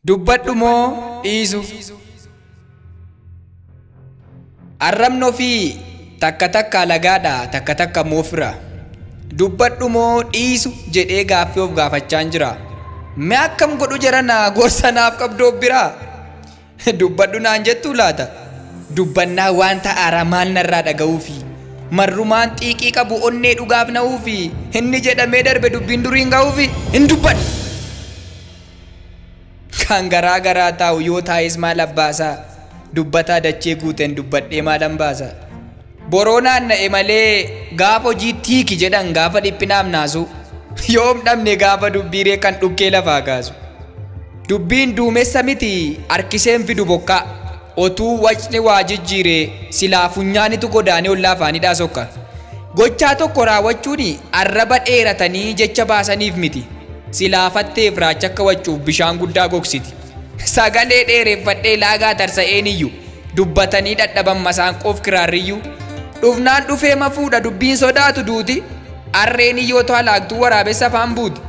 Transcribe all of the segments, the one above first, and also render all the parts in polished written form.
Dubbadhu moo dhiisu? Arrabnoo fi takka takka lagaadha takka takka moofira. Dubbadhu moo dhiisu jedhee gaaffii of gaafachaa jira. Mee akkam godhu jarana gorsa naaf qabdoo bira. Dubbadhu naan jettu laata? Dubbannaa wanta aaraa maal narraa dhaga'uufi marrumaan xiiqii qabu onnee dhugaaf na'uufi inni jedhamee darbe dubbiin duriin ga'uufi hin dubbadhu. Kan garaa garaa taa'u yoo taa'es maal abbaasaa dubbataa dachee guuteen dubbadhee maalan baasa. Boroonaan na'e malee gaafa hojii tiiki jedhan gaafa dhiphinaaf naasu yoom dhabne gaafa dubbiiree kan dhukkee lafaa kaasu. Dubbiin duumessa miti harkiseen fidu bokkaa otuu wacni waa jijjiiree silaa funyaanitu godaanee ollaa afaanidhaa sokka. Gochaa tokko raawwachuun arraba dheeratanii jecha baasaniif miti. Silaafatteef raacha akka wachuuf bishaan guddaa gogsiti. Sagalee dheereffadhee laagaa tarsa'een iyyuu dubbatanii dadhaban masaanqoof kiraarriyyuu dhufnaan dhufee mafuudha dubbiin sodaatu duuti arreen iyyoo to'a laagtuu waraabessa afaan buuti.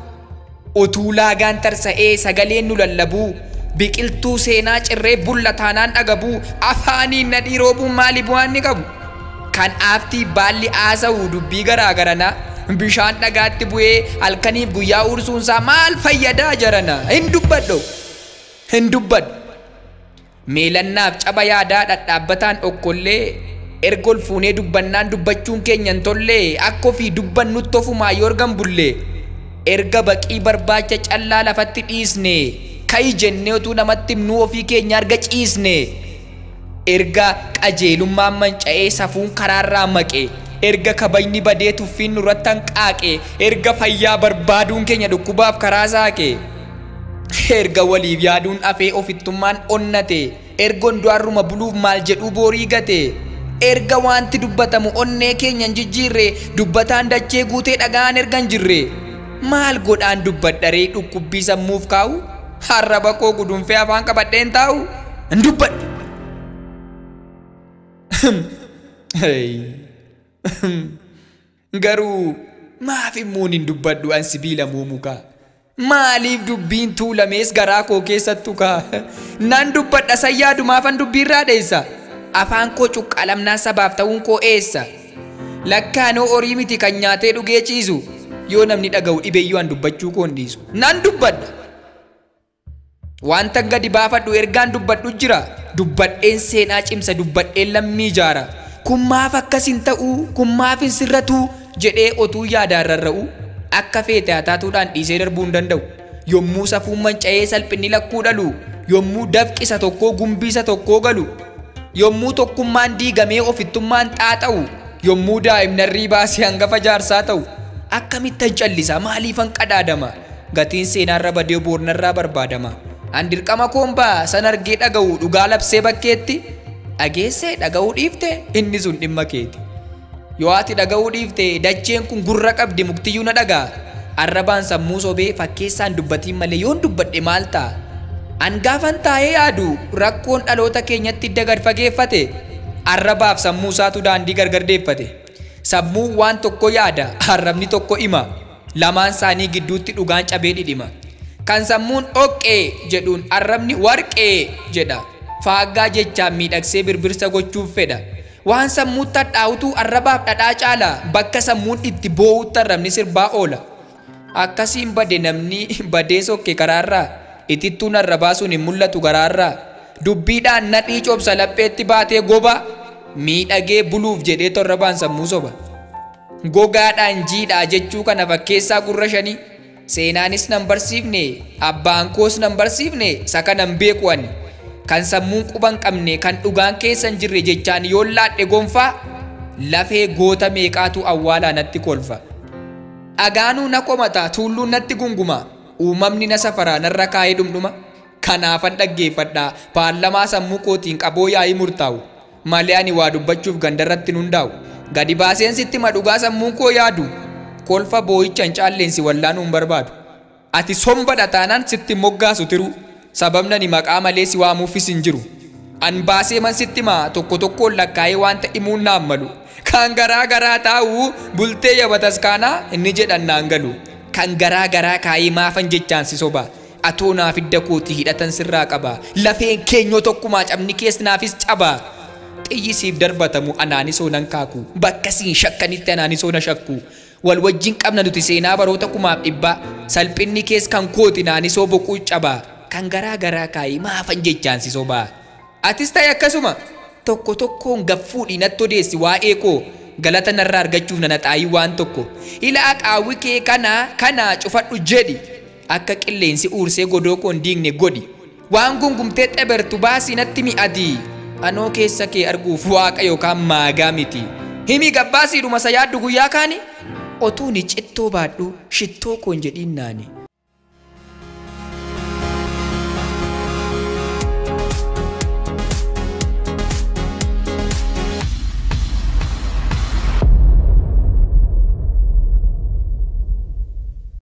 Utuu laagaan tarsa'ee sagaleen nu lallabuu biqiltuu seenaa cirree bullataanaan dhagabuu afaaniin nadhii roobuun maali bu'aan ni qabu. Kan aaftii baalli haasa'u dubbii garaa garanaa bishaan dhagaatti bu'ee halkaniif guyyaa ursuunsaa maal fayyadaa jarana hin dubbadhu. Hin dubbadhu. Meelannaaf caba yaadaa dhadhaabbataan okkollee ergol fuunee dubbannaan dubbachuun keenya hin tollee akka ofii dubbannutti ofumaa yoo argan bullee erga baqii barbaacha callaa lafatti dhiisne ka'i jennee utuu namatti himnuu ofii keenya arga ciisne erga qajeelummaan manca'ee safuun karaarraa maqee erga kabajni badee tuffiin nurratti hanqaaqe erga fayyaa barbaaduun keenya dhukkubaaf karaa saaqe erga waliif yaaduun afee ofittummaan onnate erga hundaarruma buluuf maal jedhuu boorii gate erga wanti dubbatamu onnee keenya hin jijjiirre dubbataan dachee guutee dhagaan erga hin jirre maal godhaan dubbadharee dhukkubbii sammuuf kaa'u harraba koo gudunfee afaan qabadheen taa'u hin dubbadhu. Garuu maaf immoo hin dubbadhu an sibiila muumukaa maaliif dubbiin tuulamees garaa koo keessattu kaa nan dubbadha sayyaadumaafan dubbiirraa dheessa afaan koo cuqqaalamnaa sabaaf ta'uun koo eessa lakkaanoo horii miti kan nyaatee dhugee ciisu yoo namni dhaga'u dhibeeyyuu an dubbachuu koo hin dhiisu nan dubbadha. Wanta gadi baafadhu ergaan dubbadhu jira dubbadheen seenaa cimsa dubbadheen lammii ijaara. Kun maaf akkasin ta'uu kun maaf hin sirratu jedhee otuu yaadaan rarra'u akka feete hataatuudhaan dhiisee darbuu hin danda'u. Yommuu safuun manca'ee salphinni lakkuu dhalu yommuu dafqisa tokkoo gumbiisa tokkoo galu yommuu tokkummaan diigamee ofittummaan xaaxa'u yommuu daa'imnarrii baasee hangafa jaarsaa ta'u akkamittan callisa maaliifan qadaadama gatiin seenaarra badee boornarraa barbaadama. An dirqama koombaa san argee dhaga'u dhugaa labsee bakkeetti dhageessee dhaga'uu dhiifte inni sun dhimma keeti. Yoo ati dhaga'uu dhiifte dacheen kun gurra qabdi muktiyyuu na dhagaa arrabaan sammuu sobee fakkeessaan dubbatiin malee yoon dubbadhe maal ta'a. An gaafan taa'ee yaadu rakkoon dhaloota keenyatti hidda gad fageeffate arrabaaf sammuu isaatu daandii gargardeeffate. Sammuun waan tokko yaada arrabni tokko hima lamaan isaanii gidduutti dhugaan cabee dhidhima. Kan sammuun dhoqqee jedhuun arrabni warqee jedha. Faaggaa jechaan miidhagsee birbirsa gochuuf fedha. Waan sammuutti hadhaa'utu arrabaaf dhadhaa caala bakka sammuun itti boo'utti arrabni sirbaa oola. Akkasiin bade namni badee sokke karaarraa itittuun arrabaa sun hin mul'atu garaarraa dubbiidhaan nadhii cobsa lapheetti baatee goba miidhagee buluuf jedhee torrabaan sammuu soba. Gogaadhaan jiidhaa jechuu kana fakkeessaa gurra shanii seenaanis nan barsiifne abbaan koos nan barsiifne saka nan beeku ani. Kan sammuun quban qabne kan dhugaan keessa hin jirre jechaan yoon laadhe gonfaa lafee goota meeqaatu awwaalaa natti kolfa. Dhagaanuu na qomata tulluun natti gunguma uumamni na safaraa narra kaa'ee dhumdhuma kanaafan dhaggeeffadhaa paarlamaa sammuu kootiin qaboo yaa'ii murtaa'u malee ani waa dubbachuuf gandarratti hundaa'u gadi baaseen sitti madhugaa sammuun koo yaadu kolfa boo'icha hin caalleensi wallaanuun barbaadu. Ati sombadha taanaan sitti moggaasu tiru sababna ni maqaa malee si waamuufis hin jiru. An baasee man sitti maa tokko tokkoon lakkaa'ee wanta himuun naan malu kan garaa garaa taa'u bultee yabatas kaanaa inni jedhan naan galu kan garaa garaa kaa'ee maafan jechaan si soba atoo naaf hidda kooti hidhatan sirraa qaba lafeen keenyoo tokkumaa cabni kees naafis caba xiyyisiif darbatamu anaanisoo nan kaaku bakka siin shakkanitti anaanisoo na shakku wal wajjin qabna nuti seenaa baroota kumaaf dhibbaa salphinni kees kan kooti naanisoo boquu caba kan garaa kaayii maafan jechaan si sobaa atis ta'e akkasuma tokko tokkoon gaffuudhi natti odeessi waa'ee koo galata narraa argachuuf nana xaayii waan tokko ilaa qaawwi kee kana cufadhu jedhi akka qilleensi uursee godoo koon diigne godhi waan gungumtee xebertu baasii natti mi'adii anoo keessa kee arguuf waaqa yookaan maagaa miti himi gabbaasiidhuma sa yaaddu guyyaa kaani otuuni cittoo baadhu shittoo koon jedhiin naani